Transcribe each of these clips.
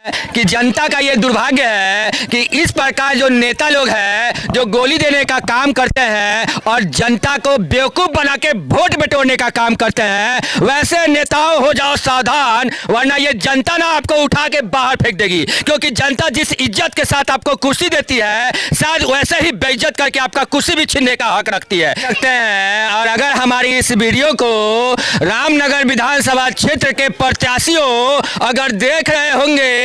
कि जनता का ये दुर्भाग्य है कि इस प्रकार जो नेता लोग हैं जो गोली देने का काम करते हैं और जनता को बेवकूफ बना के वोट बटोरने का काम करते हैं, वैसे नेताओं हो जाओ सावधान, वरना ये जनता ना आपको उठा के बाहर फेंक देगी। क्योंकि जनता जिस इज्जत के साथ आपको कुर्सी देती है, शायद वैसे ही बेइज्जत करके आपका कुर्सी भी छीनने का हक रखती है सकते हैं। और अगर हमारी इस वीडियो को रामनगर विधानसभा क्षेत्र के प्रत्याशियों अगर देख रहे होंगे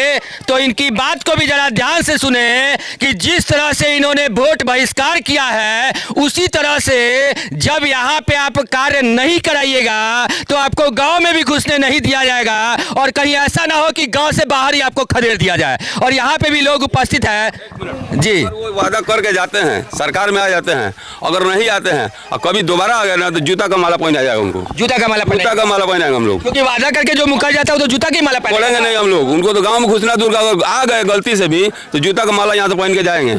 तो इनकी बात को भी जरा ध्यान से सुने कि जिस तरह से इन्होंने वोट बहिष्कार किया है, उसी तरह से जब यहाँ पे आप कार्य नहीं कराइएगा तो आपको गांव में भी घुसने नहीं दिया जाएगा और कहीं ऐसा ना हो कि गांव से बाहर ही आपको खदेड़ दिया जाए। और यहाँ पे भी लोग उपस्थित हैं जी। वो वादा करके जाते हैं, सरकार में आ जाते हैं, अगर नहीं आते हैं और कभी दोबारा आ गए ना तो जूता का माला पहना जाएगा उनको। जूता का माला पहनाएंगे हम लोग, क्योंकि वादा करके जो मुकर जाता है तो जूता की माला पहनेंगे नहीं हम लोग। उनको तो गाँव में घुसना दूर का, अगर आ गए गलती से भी तो जूता का माला यहाँ से पहन के जाएंगे।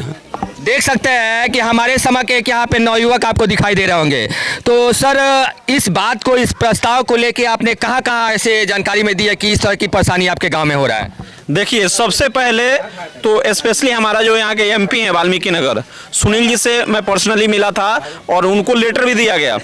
देख सकते हैं कि हमारे समय के यहाँ पे नवयुवक आपको दिखाई दे रहे होंगे। तो सर, इस बात को, इस प्रस्ताव को लेके आपने कहाँ कहाँ ऐसे जानकारी में दी है कि इस तरह की परेशानी आपके गांव में हो रहा है? देखिए, सबसे पहले तो स्पेशली हमारा जो यहाँ के एमपी हैं वाल्मीकि नगर, सुनील जी से मैं पर्सनली मिला था और उनको लेटर भी दिया गया।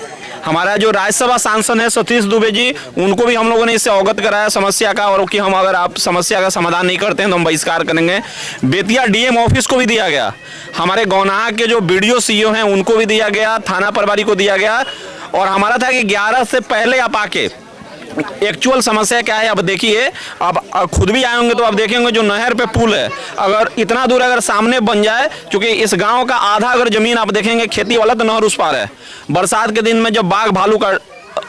हमारा जो राज्यसभा सांसद है सतीश दुबे जी, उनको भी हम लोगों ने इससे अवगत कराया समस्या का, और कि हम अगर आप समस्या का समाधान नहीं करते हैं तो हम बहिष्कार करेंगे। बेतिया डीएम ऑफिस को भी दिया गया, हमारे गौनाहा के जो बीडीओ सीईओ हैं उनको भी दिया गया, थाना प्रभारी को दिया गया। और हमारा था कि 11 से पहले आप आके एक्चुअल समस्या क्या है अब देखिए। अब खुद भी आए होंगे तो आप देखेंगे जो नहर पे पुल है, अगर इतना दूर अगर सामने बन जाए, क्योंकि इस गांव का आधा अगर जमीन आप देखेंगे खेती वाला तो नहर उस पार है। बरसात के दिन में जब बाघ भालू का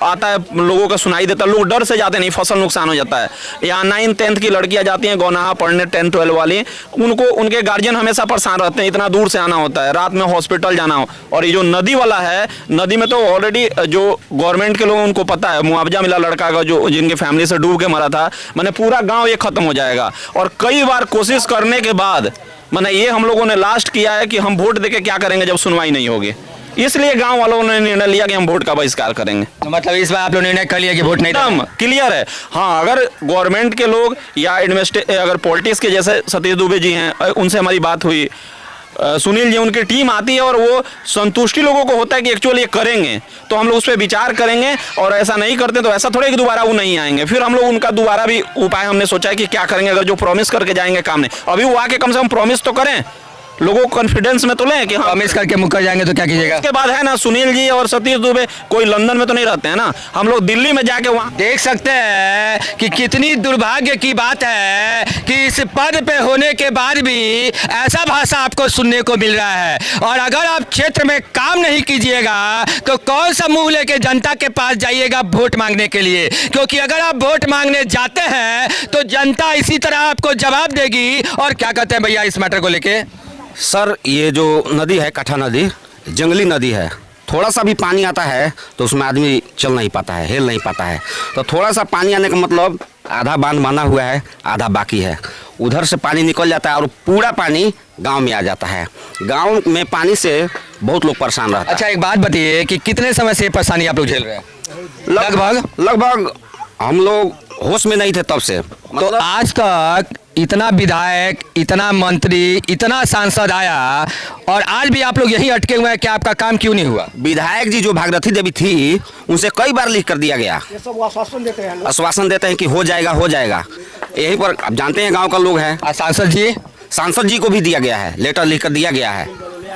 आता है, लोगों का सुनाई देता है, लोग डर से जाते नहीं, फसल नुकसान हो जाता है। यहाँ 9th-10th की लड़कियां जाती हैं गौनाहा पढ़ने, 10th-12 वाली, उनको उनके गार्जियन हमेशा परेशान रहते हैं, इतना दूर से आना होता है, रात में हॉस्पिटल जाना हो। और ये जो नदी वाला है, नदी में तो ऑलरेडी जो गवर्नमेंट के लोग उनको पता है, मुआवजा मिला लड़का का जो जिनके फैमिली से डूब के मरा था, मैंने पूरा गाँव ये खत्म हो जाएगा। और कई बार कोशिश करने के बाद मैंने ये हम लोगों ने लास्ट किया है कि हम वोट देके क्या करेंगे जब सुनवाई नहीं होगी, इसलिए गांव वालों ने निर्णय लिया कि हम वोट का बहिष्कार करेंगे। तो मतलब इस बार आप लोग निर्णय कर लिया कि वोट नहीं एकदम क्लियर है। हाँ, अगर गवर्नमेंट के लोग या अगर पॉलिटिक्स के जैसे सतीश दुबे जी हैं, उनसे हमारी बात हुई, सुनील जी, उनकी टीम आती है और वो संतुष्टि लोगों को होता है कि एक्चुअली ये करेंगे, तो हम लोग उस पर विचार करेंगे। और ऐसा नहीं करते तो ऐसा थोड़ा कि दोबारा वो नहीं आएंगे। फिर हम लोग उनका दोबारा भी उपाय हमने सोचा है कि क्या करेंगे, अगर जो प्रॉमिस करके जाएंगे काम नहीं, अभी वो आके कम से कम प्रॉमिस तो करें, लोगों को कॉन्फिडेंस में तो लें कि हाँ प्रॉमिस करके मुकर जाएंगे तो क्या कीजिएगा? उसके बाद है ना, सुनील जी और सतीश दुबे कोई लंदन में तो नहीं रहते हैं ना, हम लोग दिल्ली में जाके वहाँ देख सकते हैं कि कितनी दुर्भाग्य की बात है कि इस पद पे होने के बाद भी ऐसा भाषा आपको सुनने को मिल रहा है। और अगर आप क्षेत्र में काम नहीं कीजिएगा तो कौन सा मुंह लेके जनता के पास जाइएगा वोट मांगने के लिए? क्योंकि अगर आप वोट मांगने जाते हैं तो जनता इसी तरह आपको जवाब देगी। और क्या कहते हैं भैया इस मैटर को लेके? सर, ये जो नदी है कठा नदी, जंगली नदी है, थोड़ा सा भी पानी आता है तो उसमें आदमी चल नहीं पाता है, हिल नहीं पाता है। तो थोड़ा सा पानी आने का मतलब आधा बांध बना हुआ है, आधा बाकी है, उधर से पानी निकल जाता है और पूरा पानी गांव में आ जाता है। गांव में पानी से बहुत लोग परेशान रहते हैं। अच्छा, एक बात बताइए कि कितने समय से परेशानी आप लोग झेल रहे हैं? लगभग हम लोग होश में नहीं थे तब से। तो आज तक इतना विधायक, इतना मंत्री, इतना सांसद आया और आज भी आप लोग यही अटके हुए हैं कि आपका काम क्यों नहीं हुआ? विधायक जी जो भागीरथी देवी थी, उनसे कई बार लिख कर दिया गया, ये सब आश्वासन देते हैं कि हो जाएगा हो जाएगा। यही पर आप जानते हैं गांव का लोग है। सांसद जी को भी दिया गया है, लेटर लिख कर दिया गया है।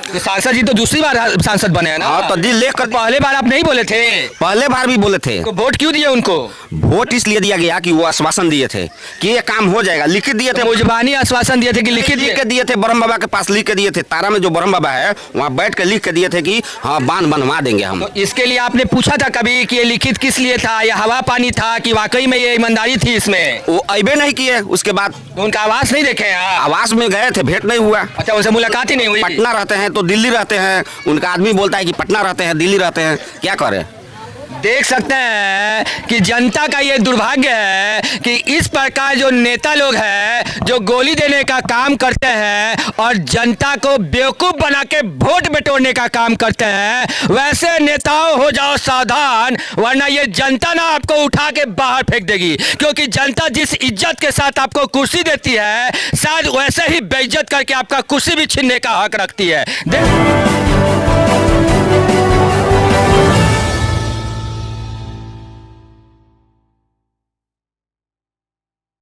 तो सांसद जी तो दूसरी बार सांसद बने हैं ना? हाँ, तो दिल लेकर पहले बार आप नहीं बोले थे? पहले बार भी बोले थे। तो वोट क्यों दिए उनको? वोट इसलिए दिया गया कि वो आश्वासन दिए थे कि ये काम हो जाएगा, लिखित दिए थे। मुजबानी आश्वासन दिए थे कि लिखित के दिए थे? ब्रह्म बाबा के पास लिख के दिए थे, तारा में जो ब्रह्म बाबा है वहाँ बैठ के लिख के दिए थे कि हाँ बांध बनवा देंगे हम। तो इसके लिए आपने पूछा था कभी कि ये लिखित किस लिए था? या हवा पानी था कि वाकई में ये ईमानदारी थी इसमें? वो अबे नहीं किए। उसके बाद तो उनका आवास नहीं देखे? आवास में गए थे, भेंट नहीं हुआ। अच्छा, उनसे मुलाकात ही नहीं हुई? पटना रहते हैं तो दिल्ली रहते हैं, उनका आदमी बोलता है कि पटना रहते हैं, दिल्ली रहते हैं, क्या करें? देख सकते हैं कि जनता का ये दुर्भाग्य है कि इस प्रकार जो नेता लोग हैं जो गोली देने का काम करते हैं और जनता को बेवकूफ बना के वोट बटोरने का काम करते हैं, वैसे नेताओं हो जाओ सावधान, वरना ये जनता ना आपको उठा के बाहर फेंक देगी। क्योंकि जनता जिस इज्जत के साथ आपको कुर्सी देती है, शायद वैसे ही बेइज्जत करके आपका कुर्सी भी छीनने का हक रखती है।